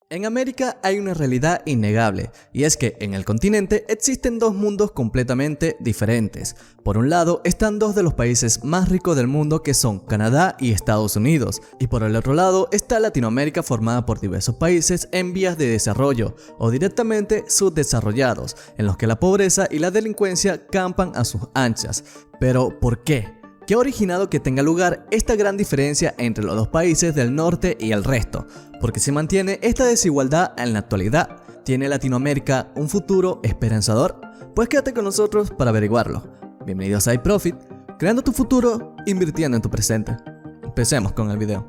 En América hay una realidad innegable, y es que en el continente existen dos mundos completamente diferentes. Por un lado están dos de los países más ricos del mundo, que son Canadá y Estados Unidos, y por el otro lado está Latinoamérica, formada por diversos países en vías de desarrollo o directamente subdesarrollados, en los que la pobreza y la delincuencia campan a sus anchas. Pero ¿por qué? ¿Qué ha originado que tenga lugar esta gran diferencia entre los dos países del norte y el resto? ¿Por qué se mantiene esta desigualdad en la actualidad? ¿Tiene Latinoamérica un futuro esperanzador? Pues quédate con nosotros para averiguarlo. Bienvenidos a iProfit, creando tu futuro, invirtiendo en tu presente. Empecemos con el video.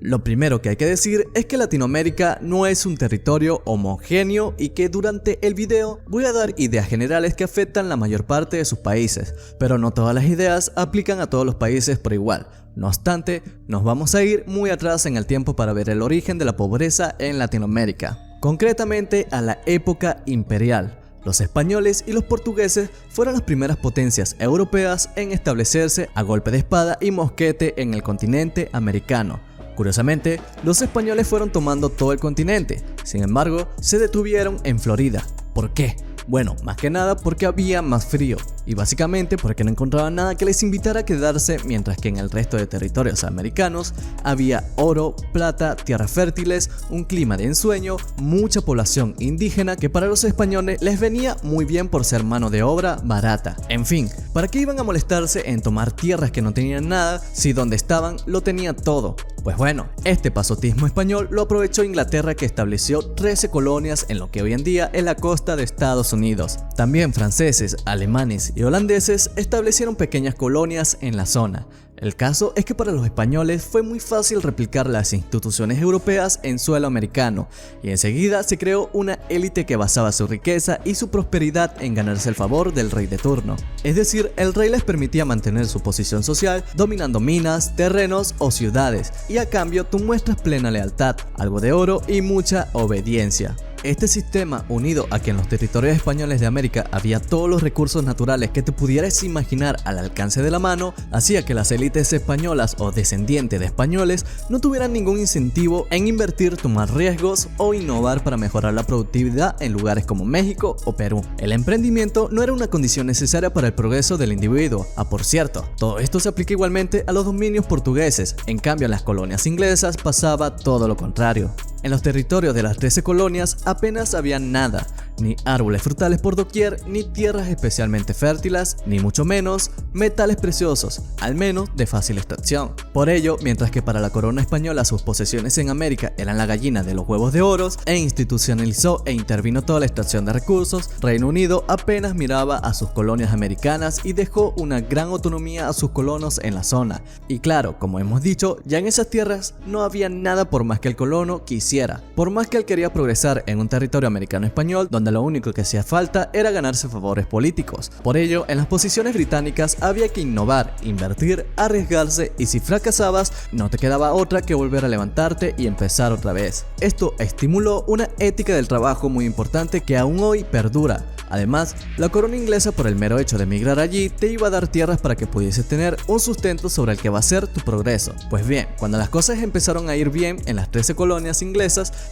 Lo primero que hay que decir es que Latinoamérica no es un territorio homogéneo y que durante el video voy a dar ideas generales que afectan la mayor parte de sus países, pero no todas las ideas aplican a todos los países por igual. No obstante, nos vamos a ir muy atrás en el tiempo para ver el origen de la pobreza en Latinoamérica, concretamente a la época imperial. Los españoles y los portugueses fueron las primeras potencias europeas en establecerse a golpe de espada y mosquete en el continente americano. Curiosamente, los españoles fueron tomando todo el continente, sin embargo, se detuvieron en Florida. ¿Por qué? Bueno, más que nada porque había más frío, y básicamente porque no encontraban nada que les invitara a quedarse, mientras que en el resto de territorios americanos había oro, plata, tierras fértiles, un clima de ensueño, mucha población indígena que para los españoles les venía muy bien por ser mano de obra barata. En fin, ¿para qué iban a molestarse en tomar tierras que no tenían nada si donde estaban lo tenía todo? Pues bueno, este pasotismo español lo aprovechó Inglaterra, que estableció 13 colonias en lo que hoy en día es la costa de Estados Unidos. También franceses, alemanes y holandeses establecieron pequeñas colonias en la zona. El caso es que para los españoles fue muy fácil replicar las instituciones europeas en suelo americano, y enseguida se creó una élite que basaba su riqueza y su prosperidad en ganarse el favor del rey de turno. Es decir, el rey les permitía mantener su posición social dominando minas, terrenos o ciudades, y a cambio tú muestras plena lealtad, algo de oro y mucha obediencia. Este sistema, unido a que en los territorios españoles de América había todos los recursos naturales que te pudieras imaginar al alcance de la mano, hacía que las élites españolas o descendientes de españoles no tuvieran ningún incentivo en invertir, tomar riesgos o innovar para mejorar la productividad en lugares como México o Perú. El emprendimiento no era una condición necesaria para el progreso del individuo. Por cierto, todo esto se aplica igualmente a los dominios portugueses. En cambio, en las colonias inglesas pasaba todo lo contrario. En los territorios de las 13 colonias apenas había nada, ni árboles frutales por doquier, ni tierras especialmente fértiles, ni mucho menos metales preciosos, al menos de fácil extracción. Por ello, mientras que para la corona española sus posesiones en América eran la gallina de los huevos de oro, e institucionalizó e intervino toda la extracción de recursos, Reino Unido apenas miraba a sus colonias americanas y dejó una gran autonomía a sus colonos en la zona. Y claro, como hemos dicho, ya en esas tierras no había nada por más que el colono quisiera. Por más que él quería progresar en un territorio americano español, donde lo único que hacía falta era ganarse favores políticos. Por ello, en las posiciones británicas había que innovar, invertir, arriesgarse, y si fracasabas, no te quedaba otra que volver a levantarte y empezar otra vez. Esto estimuló una ética del trabajo muy importante que aún hoy perdura. Además, la corona inglesa, por el mero hecho de emigrar allí, te iba a dar tierras para que pudieses tener un sustento sobre el que basar tu progreso. Pues bien, cuando las cosas empezaron a ir bien en las 13 colonias inglesas,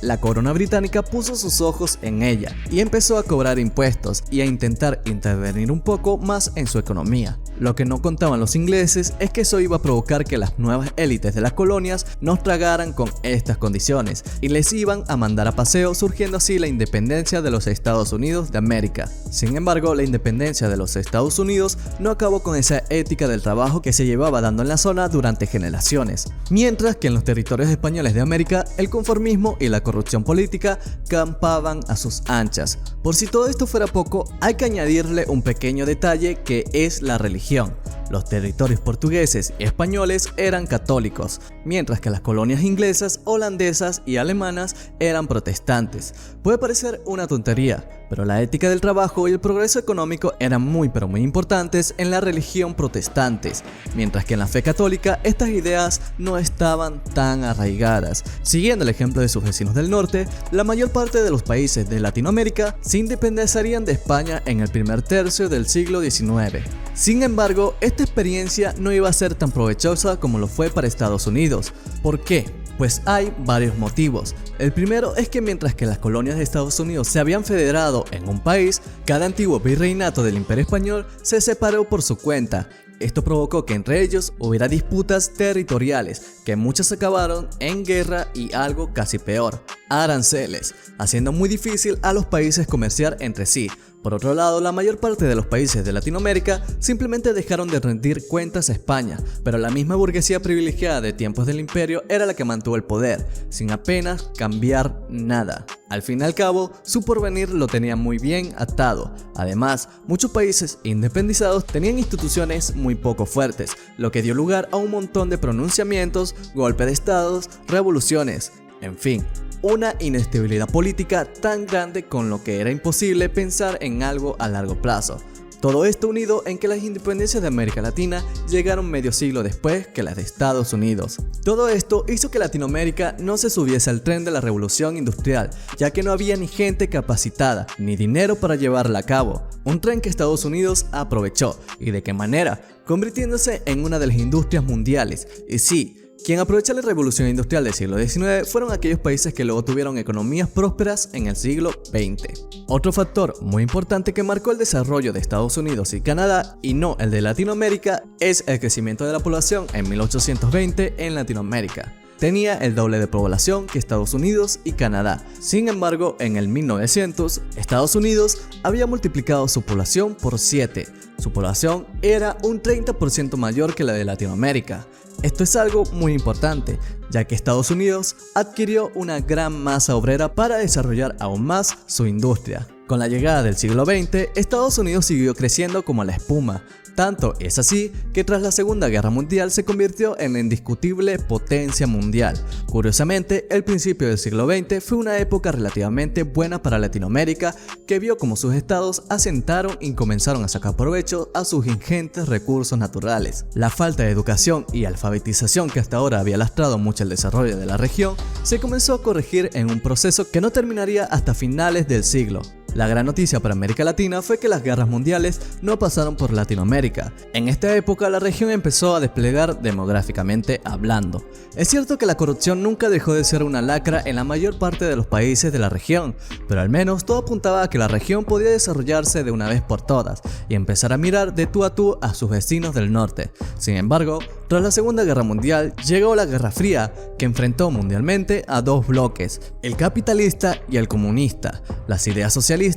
la corona británica puso sus ojos en ella y empezó a cobrar impuestos y a intentar intervenir un poco más en su economía. Lo que no contaban los ingleses es que eso iba a provocar que las nuevas élites de las colonias nos tragaran con estas condiciones y les iban a mandar a paseo, surgiendo así la independencia de los Estados Unidos de América. Sin embargo, la independencia de los Estados Unidos no acabó con esa ética del trabajo que se llevaba dando en la zona durante generaciones, mientras que en los territorios españoles de América el conformismo y la corrupción política campaban a sus anchas. Por si todo esto fuera poco, hay que añadirle un pequeño detalle, que es la religión. Los territorios portugueses y españoles eran católicos, mientras que las colonias inglesas, holandesas y alemanas eran protestantes. Puede parecer una tontería, pero la ética del trabajo y el progreso económico eran muy importantes en la religión protestantes, mientras que en la fe católica estas ideas no estaban tan arraigadas. Siguiendo el ejemplo de sus vecinos del norte, la mayor parte de los países de Latinoamérica se independizarían de España en el primer tercio del siglo XIX. Sin embargo, esto esta experiencia no iba a ser tan provechosa como lo fue para Estados Unidos. ¿Por qué? Pues hay varios motivos. El primero es que mientras que las colonias de Estados Unidos se habían federado en un país, cada antiguo virreinato del Imperio Español se separó por su cuenta. Esto provocó que entre ellos hubiera disputas territoriales, que muchas acabaron en guerra y algo casi peor, aranceles, haciendo muy difícil a los países comerciar entre sí. Por otro lado, la mayor parte de los países de Latinoamérica simplemente dejaron de rendir cuentas a España, pero la misma burguesía privilegiada de tiempos del imperio era la que mantuvo el poder, sin apenas cambiar nada. Al fin y al cabo, su porvenir lo tenía muy bien atado. Además, muchos países independizados tenían instituciones muy poco fuertes, lo que dio lugar a un montón de pronunciamientos, golpes de estados, revoluciones, en fin. Una inestabilidad política tan grande con lo que era imposible pensar en algo a largo plazo. Todo esto unido en que las independencias de América Latina llegaron medio siglo después que las de Estados Unidos. Todo esto hizo que Latinoamérica no se subiese al tren de la revolución industrial, ya que no había ni gente capacitada, ni dinero para llevarla a cabo. Un tren que Estados Unidos aprovechó. ¿Y de qué manera? Convirtiéndose en una de las industrias mundiales. Y sí, quien aprovechó la revolución industrial del siglo XIX fueron aquellos países que luego tuvieron economías prósperas en el siglo XX. Otro factor muy importante que marcó el desarrollo de Estados Unidos y Canadá, y no el de Latinoamérica, es el crecimiento de la población en 1820 en Latinoamérica. Tenía el doble de población que Estados Unidos y Canadá. Sin embargo, en el 1900, Estados Unidos había multiplicado su población por 7. Su población era un 30% mayor que la de Latinoamérica. Esto es algo muy importante, ya que Estados Unidos adquirió una gran masa obrera para desarrollar aún más su industria. Con la llegada del siglo XX, Estados Unidos siguió creciendo como la espuma. Tanto es así que tras la Segunda Guerra Mundial se convirtió en la indiscutible potencia mundial. Curiosamente, el principio del siglo XX fue una época relativamente buena para Latinoamérica, que vio como sus estados asentaron y comenzaron a sacar provecho a sus ingentes recursos naturales. La falta de educación y alfabetización que hasta ahora había lastrado mucho el desarrollo de la región, se comenzó a corregir en un proceso que no terminaría hasta finales del siglo. La gran noticia para América Latina fue que las guerras mundiales no pasaron por Latinoamérica. En esta época la región empezó a desplegar demográficamente hablando. Es cierto que la corrupción nunca dejó de ser una lacra en la mayor parte de los países de la región, pero al menos todo apuntaba a que la región podía desarrollarse de una vez por todas y empezar a mirar de tú a sus vecinos del norte. Sin embargo, tras la Segunda Guerra Mundial llegó la Guerra Fría, que enfrentó mundialmente a dos bloques, el capitalista y el comunista. Las ideas socialistas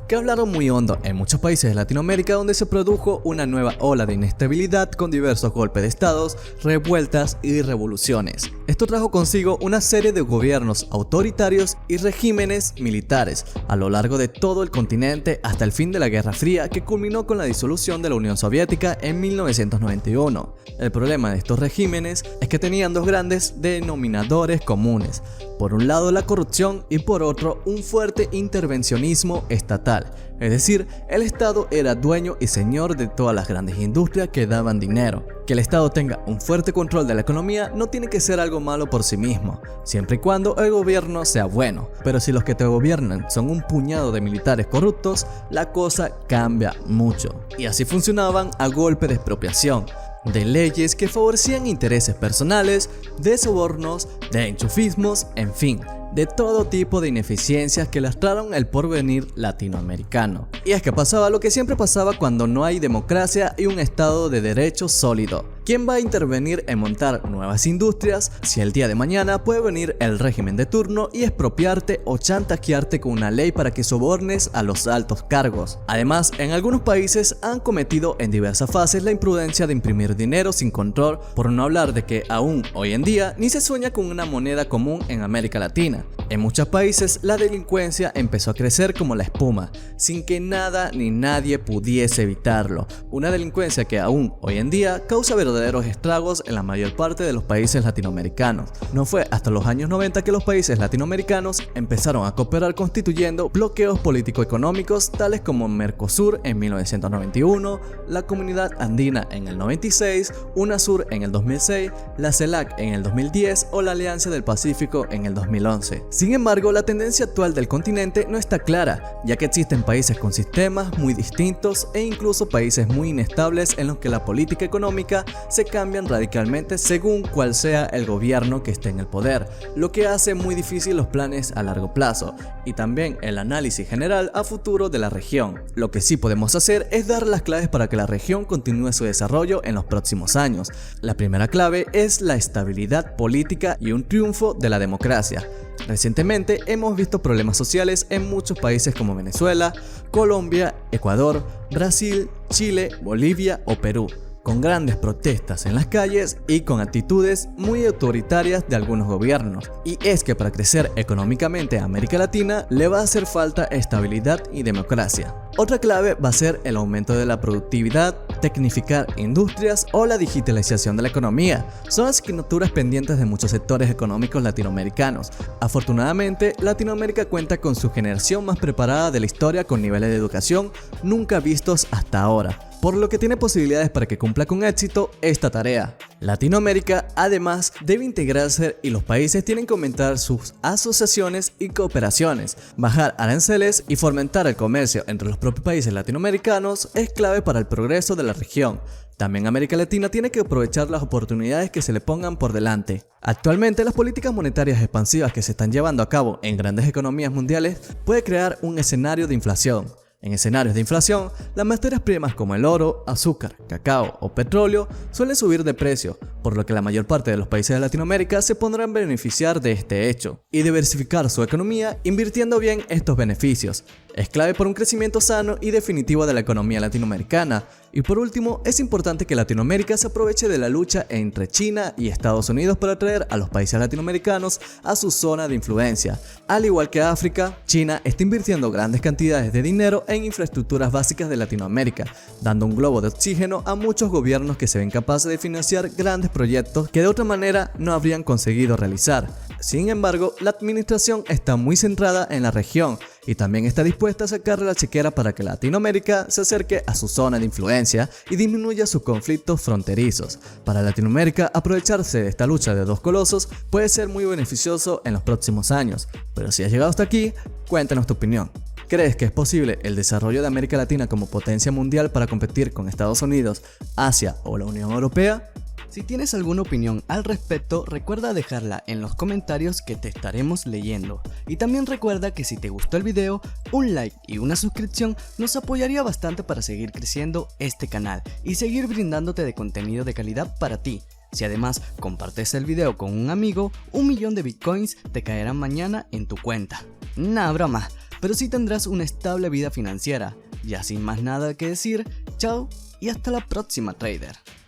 que hablaron muy hondo en muchos países de Latinoamérica, donde se produjo una nueva ola de inestabilidad con diversos golpes de estados, revueltas y revoluciones. Esto trajo consigo una serie de gobiernos autoritarios y regímenes militares a lo largo de todo el continente hasta el fin de la Guerra Fría, que culminó con la disolución de la Unión Soviética en 1991. El problema de estos regímenes es que tenían dos grandes denominadores comunes: por un lado la corrupción y por otro un fuerte intervencionismo estatal, es decir, el Estado era dueño y señor de todas las grandes industrias que daban dinero. Que el Estado tenga un fuerte control de la economía no tiene que ser algo malo por sí mismo, siempre y cuando el gobierno sea bueno, pero si los que te gobiernan son un puñado de militares corruptos, la cosa cambia mucho. Y así funcionaban a golpe de expropiación, de leyes que favorecían intereses personales, de sobornos, de enchufismos, en fin, de todo tipo de ineficiencias que lastraron el porvenir latinoamericano. Y es que pasaba lo que siempre pasaba cuando no hay democracia y un Estado de derecho sólido. ¿Quién va a intervenir en montar nuevas industrias si el día de mañana puede venir el régimen de turno y expropiarte o chantajearte con una ley para que sobornes a los altos cargos? Además, en algunos países han cometido en diversas fases la imprudencia de imprimir dinero sin control, por no hablar de que aún hoy en día ni se sueña con una moneda común en América Latina. En muchos países la delincuencia empezó a crecer como la espuma, sin que nada ni nadie pudiese evitarlo. Una delincuencia que aún hoy en día causa verdaderos verdaderos estragos en la mayor parte de los países latinoamericanos. No fue hasta los años 90 que los países latinoamericanos empezaron a cooperar constituyendo bloqueos político-económicos tales como Mercosur en 1991, la Comunidad Andina en el 96, UNASUR en el 2006, la CELAC en el 2010 o la Alianza del Pacífico en el 2011. Sin embargo, la tendencia actual del continente no está clara, ya que existen países con sistemas muy distintos e incluso países muy inestables en los que la política económica se cambian radicalmente según cuál sea el gobierno que esté en el poder, lo que hace muy difícil los planes a largo plazo y también el análisis general a futuro de la región. Lo que sí podemos hacer es dar las claves para que la región continúe su desarrollo en los próximos años. La primera clave es la estabilidad política y un triunfo de la democracia. Recientemente hemos visto problemas sociales en muchos países como Venezuela, Colombia, Ecuador, Brasil, Chile, Bolivia o Perú, con grandes protestas en las calles y con actitudes muy autoritarias de algunos gobiernos. Y es que para crecer económicamente a América Latina le va a hacer falta estabilidad y democracia. Otra clave va a ser el aumento de la productividad, tecnificar industrias o la digitalización de la economía. Son asignaturas pendientes de muchos sectores económicos latinoamericanos. Afortunadamente, Latinoamérica cuenta con su generación más preparada de la historia con niveles de educación nunca vistos hasta ahora, por lo que tiene posibilidades para que cumpla con éxito esta tarea. Latinoamérica además debe integrarse y los países tienen que aumentar sus asociaciones y cooperaciones. Bajar aranceles y fomentar el comercio entre los propios países latinoamericanos es clave para el progreso de la región. También América Latina tiene que aprovechar las oportunidades que se le pongan por delante. Actualmente, las políticas monetarias expansivas que se están llevando a cabo en grandes economías mundiales puede crear un escenario de inflación. En escenarios de inflación, las materias primas como el oro, azúcar, cacao o petróleo suelen subir de precio, por lo que la mayor parte de los países de Latinoamérica se podrán beneficiar de este hecho y diversificar su economía invirtiendo bien estos beneficios. Es clave para un crecimiento sano y definitivo de la economía latinoamericana. Y por último, es importante que Latinoamérica se aproveche de la lucha entre China y Estados Unidos para atraer a los países latinoamericanos a su zona de influencia. Al igual que África, China está invirtiendo grandes cantidades de dinero en infraestructuras básicas de Latinoamérica, dando un globo de oxígeno a muchos gobiernos que se ven capaces de financiar grandes proyectos que de otra manera no habrían conseguido realizar. Sin embargo, la administración está muy centrada en la región y también está dispuesta a sacarle la chequera para que Latinoamérica se acerque a su zona de influencia y disminuya sus conflictos fronterizos. Para Latinoamérica, aprovecharse de esta lucha de dos colosos puede ser muy beneficioso en los próximos años. Pero si has llegado hasta aquí, cuéntanos tu opinión. ¿Crees que es posible el desarrollo de América Latina como potencia mundial para competir con Estados Unidos, Asia o la Unión Europea? Si tienes alguna opinión al respecto, recuerda dejarla en los comentarios que te estaremos leyendo. Y también recuerda que si te gustó el video, un like y una suscripción nos apoyaría bastante para seguir creciendo este canal y seguir brindándote de contenido de calidad para ti. Si además compartes el video con un amigo, 1 millón de bitcoins te caerán mañana en tu cuenta. Nah, broma, pero sí tendrás una estable vida financiera. Ya sin más nada que decir, chao y hasta la próxima, trader.